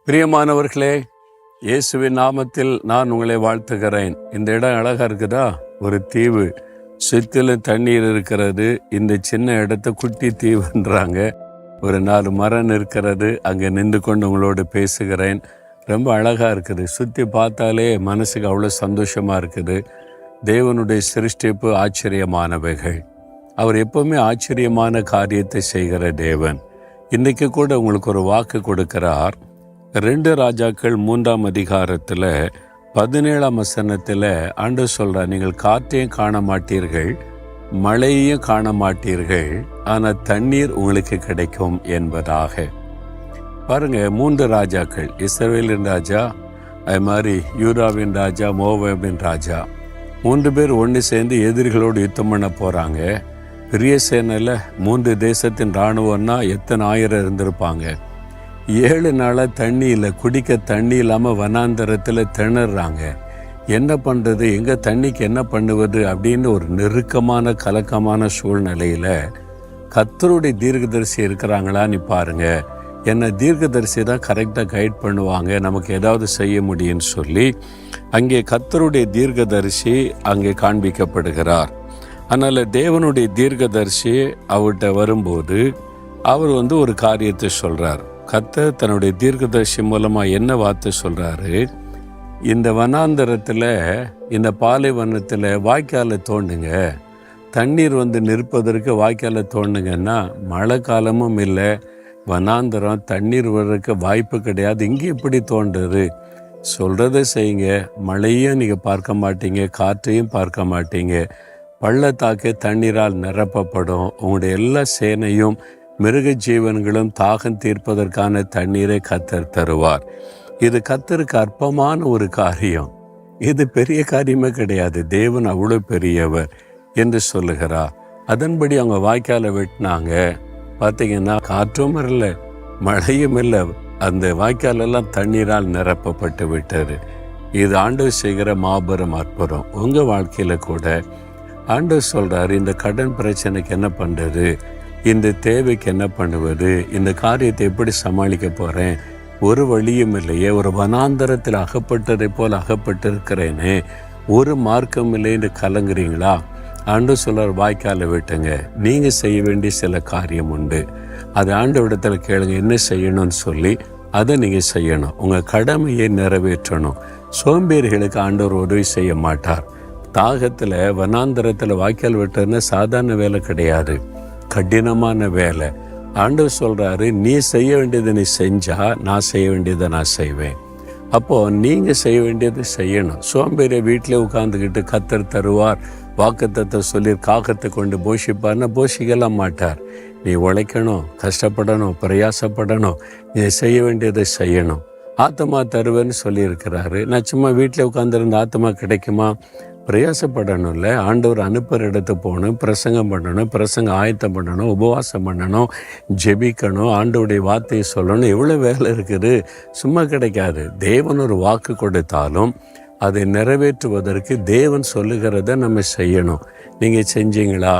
பிரியமானவர்களே, இயேசுவின் நாமத்தில் நான் உங்களை வாழ்த்துகிறேன். இந்த இடம் அழகா இருக்குதா? ஒரு தீவு, சுற்றிலும் தண்ணீர் இருக்கிறது. இந்த சின்ன இடத்த குட்டி தீவுன்றாங்க. ஒரு 4 மரம் இருக்கிறது. அங்கே நின்று கொண்டு உங்களோடு பேசுகிறேன். ரொம்ப அழகா இருக்குது. சுற்றி பார்த்தாலே மனசுக்கு அவ்வளோ சந்தோஷமா இருக்குது. தேவனுடைய சிருஷ்டிப்பு ஆச்சரியமானவைகள். அவர் எப்பவுமே ஆச்சரியமான காரியத்தை செய்கிற தேவன். இன்றைக்கு கூட உங்களுக்கு ஒரு வாக்கு கொடுக்கிறார். 2 ராஜாக்கள் 3ஆம் அதிகாரத்தில் 17ஆம் வசனத்தில் ஆண்டவர் சொல்கிறார், நீங்கள் காற்றையும் காண மாட்டீர்கள், மழையையும் காண மாட்டீர்கள், ஆனால் தண்ணீர் உங்களுக்கு கிடைக்கும் என்பதாக. பாருங்க, 3 ராஜாக்கள், இஸ்ரவேலின் ராஜா, அது மாதிரி யூதாவின் ராஜா, மோவாபின் ராஜா, 3 பேர் ஒன்று சேர்ந்து எதிரிகளோடு யுத்தம் பண்ண போகிறாங்க. பெரிய சேனையில் 3 தேசத்தின் இராணுவம்னா எத்தனை ஆயிரம் இருந்திருப்பாங்க. 7 நாளாக தண்ணி இல்லை, குடிக்க தண்ணி இல்லாமல் வனாந்தரத்தில் திணறாங்க. என்ன பண்ணுறது, எங்கே தண்ணிக்கு என்ன பண்ணுவது அப்படின்னு ஒரு நெருக்கமான கலக்கமான சூழ்நிலையில் கர்த்தருடைய தீர்க்கதரிசி இருக்கிறாங்களான்னு பாருங்க. என்ன தீர்க்கதரிசி தான் கரெக்டாக கைட் பண்ணுவாங்க, நமக்கு ஏதாவது செய்ய முடியும்னு சொல்லி அங்கே கர்த்தருடைய தீர்க்கதரிசி அங்கே காண்பிக்கப்படுகிறார். அதனால் தேவனுடைய தீர்க்கதரிசி அவர்கிட்ட வரும்போது அவர் ஒரு காரியத்தை சொல்கிறார். கர்த்தர் தன்னுடைய தீர்க்கதரிசி மூலமாக என்ன வார்த்தை சொல்கிறாரு, இந்த வனாந்தரத்தில், இந்த பாலைவனத்தில் வாய்க்காலை தோண்டுங்க, தண்ணீர் நிற்பதற்கு வாய்க்காலை தோண்டுங்கன்னா மழை காலமும் இல்லை, வனாந்தரம், தண்ணீர் வர்றதுக்கு வாய்ப்பு கிடையாது, இங்கே எப்படி தோன்றுறது, சொல்கிறத செய்யுங்க, மழையும் நீங்கள் பார்க்க மாட்டீங்க, காற்றையும் பார்க்க மாட்டீங்க, பள்ளத்தாக்கு தண்ணீரால் நிரப்பப்படும், உங்களுடைய எல்லா சேனையும் மிருக ஜீவன்களும் தாகம் தீர்ப்பதற்கான தண்ணீரை கர்த்தர் தருவார். இது கர்த்தருக்கு அற்பமான ஒரு காரியம், இது பெரிய காரியமே கிடையாது, தேவன் அவ்வளோ பெரியவர் என்று சொல்லுகிறார். அதன்படி அவங்க வாய்க்காலை வெட்டினாங்க. பார்த்தீங்கன்னா காற்றும் இல்லை, மழையும் இல்லை, அந்த வாய்க்காலெல்லாம் தண்ணீரால் நிரப்பப்பட்டு விட்டது. இது ஆண்டவர் செய்கிற மாபெரும் அற்புதம். உங்கள் வாழ்க்கையில் கூட ஆண்டவர் சொல்கிறார், இந்த கடன் பிரச்சனைக்கு என்ன பண்ணுறது, இந்த தேவைக்கு என்ன பண்ணுவது, இந்த காரியத்தை எப்படி சமாளிக்க போகிறேன், ஒரு வழியும் இல்லையே, ஒரு வனாந்தரத்தில் அகப்பட்டதை போல் அகப்பட்டிருக்கிறேனே, ஒரு மார்க்கம் இல்லைன்னு கலங்குறீங்களா? ஆண்டவர் சொல்கிறார், வாய்க்காலை விட்டுங்க. நீங்கள் செய்ய வேண்டிய சில காரியம் உண்டு, அது ஆண்டவரிடத்தில் கேளுங்க, என்ன செய்யணும்னு சொல்லி அதை நீங்கள் செய்யணும். உங்கள் கடமையை நிறைவேற்றணும். சோம்பேறிகளுக்கு ஆண்டவர் உதவி செய்ய மாட்டார். தாகத்தில் வனாந்தரத்தில் வாய்க்கால் வெட்டுறதுன்னா சாதாரண வேலை கிடையாது, கடினமான வேலை. ஆண்டவர் சொல்கிறாரு, நீ செய்ய வேண்டியதை நீ செஞ்சா நான் செய்ய வேண்டியதை நான் செய்வேன். அப்போது நீங்கள் செய்ய வேண்டியதை செய்யணும். சோம்பேறியை வீட்டிலே உட்காந்துக்கிட்டு கர்த்தர் தருவார் வாக்குத்தத்தத்தை சொல்லி காகத்தை கொண்டு போஷிப்பார்னா போஷிக்கலாம் மாட்டார். நீ உழைக்கணும், கஷ்டப்படணும், பிரயாசப்படணும், நீ செய்ய வேண்டியதை செய்யணும். ஆத்மா தருவேன்னு சொல்லியிருக்கிறாரு. நான் சும்மா வீட்டில் உட்காந்துருந்த ஆத்மா கிடைக்குமா? பிரயாசப்படணும்ல. ஆண்டவர் அனுப்புகிற இடத்துக்கு போகணும், பிரசங்கம் பண்ணணும், பிரசங்கம் ஆயத்தம் பண்ணணும், உபவாசம் பண்ணணும், ஜெபிக்கணும், ஆண்டவருடைய வார்த்தையை சொல்லணும். எவ்வளோ வேலை இருக்குது, சும்மா கிடைக்காது. தேவன் ஒரு வாக்கு கொடுத்தாலும் அதை நிறைவேற்றுவதற்கு தேவன் சொல்லுகிறத நம்ம செய்யணும். நீங்கள் செஞ்சீங்களா?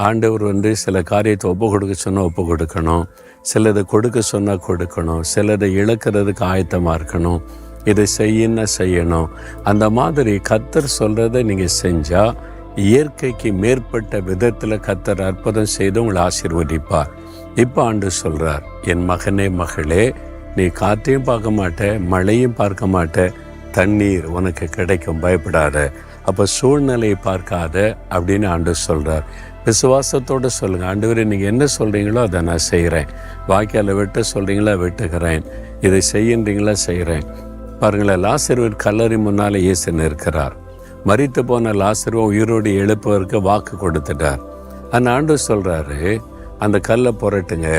ஆண்டவர் சில காரியத்தை ஒப்பு கொடுக்க சொன்னால் ஒப்பு கொடுக்கணும், சிலதை கொடுக்க சொன்னால் கொடுக்கணும், சிலதை இழக்கிறதுக்கு ஆயத்தமாக இருக்கணும், இதை செய்யணும். அந்த மாதிரி கர்த்தர் சொல்கிறத நீங்கள் செஞ்சால் இயற்கைக்கு மேற்பட்ட விதத்தில் கர்த்தர் அற்புதம் செய்து உங்களை ஆசீர்வதிப்பார். இப்போ ஆண்டவர் சொல்கிறார், என் மகனே மகளே, நீ காற்றையும் பார்க்க மாட்ட, மழையும் பார்க்க மாட்ட, தண்ணீர் உனக்கு கிடைக்கும், பயப்படாத. அப்போ சூழ்நிலையை பார்க்காத அப்படின்னு ஆண்டவர் சொல்கிறார். விசுவாசத்தோடு சொல்லுங்கள், ஆண்டவரே நீங்கள் என்ன சொல்கிறீங்களோ அதை நான் செய்கிறேன். வாய்க்காலை வெட்ட சொல்கிறீங்களா வெட்டுகிறேன், இதை செய்யுன்றீங்களா செய்கிறேன். பாருங்களேன், லாசருவின் கல்லறை முன்னால் இயேசு நிற்கிறார். மரித்து போன லாசருவை உயிரோடு எழுப்பதற்கு வாக்கு கொடுத்துட்டார். அந்த ஆண்டவர் சொல்கிறாரு, அந்த கல்லை புரட்டுங்க,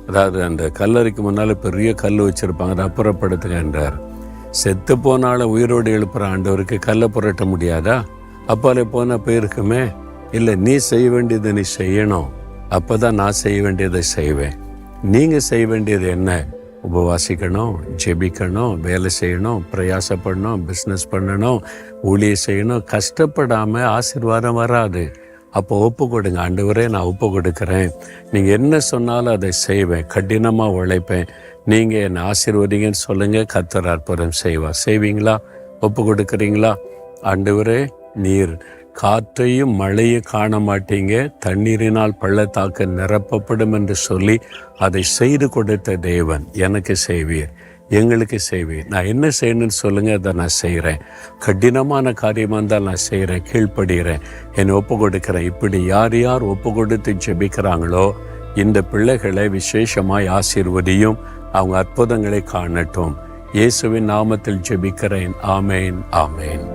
அதாவது அந்த கல்லறைக்கு முன்னால் பெரிய கல் வச்சுருப்பாங்க, அதை அப்புறப்படுத்துங்க என்றார். செத்து போனாலும் உயிரோடு எழுப்புகிற ஆண்டவருக்கு கல்லை புரட்ட முடியாதா? அப்பாலே போனால் போயிருக்குமே. இல்லை, நீ செய்ய வேண்டியதை நீ செய்யணும், அப்போ தான் நான் செய்ய வேண்டியதை செய்வேன். நீங்கள் செய்ய வேண்டியது என்ன? உபவாசிக்கணும், ஜெபிக்கணும், வேலை செய்யணும், பிரயாசப்படணும், பிஸ்னஸ் பண்ணணும், ஊழியம் செய்யணும். கஷ்டப்படாமல் ஆசீர்வாதம் வராது. அப்போ ஒப்பு கொடுங்க. ஆண்டவரே, நான் ஒப்பு கொடுக்குறேன், நீங்கள் என்ன சொன்னாலும் அதை செய்வேன், கடினமாக உழைப்பேன், நீங்கள் என்னை ஆசீர்வதிங்கன்னு சொல்லுங்கள். கர்த்தர் அற்புதம் செய்வார். செய்வீங்களா? ஒப்பு கொடுக்குறீங்களா? ஆண்டவரே, நீர் காற்றையும் மழையும் காண மாட்டீங்க, தண்ணீரினால் பள்ளத்தாக்கு நிரப்பப்படும் என்று சொல்லி அதை செய்து கொடுத்த தேவன், எனக்கு செய்வீர், எங்களுக்கு செய்வீர். நான் என்ன செய்யணும்னு சொல்லுங்கள், அதை நான் செய்கிறேன். கடினமான காரியமாக இருந்தால் நான் செய்கிறேன், கீழ்ப்படுகிறேன், என்னை ஒப்பு கொடுக்குறேன். இப்படி யார் யார் ஒப்பு கொடுத்து ஜெபிக்கிறாங்களோ இந்த பிள்ளைகளை விசேஷமாய் ஆசீர்வதியும், அவங்க அற்புதங்களை காணட்டும். இயேசுவின் நாமத்தில் ஜெபிக்கிறேன். ஆமேன், ஆமேன்.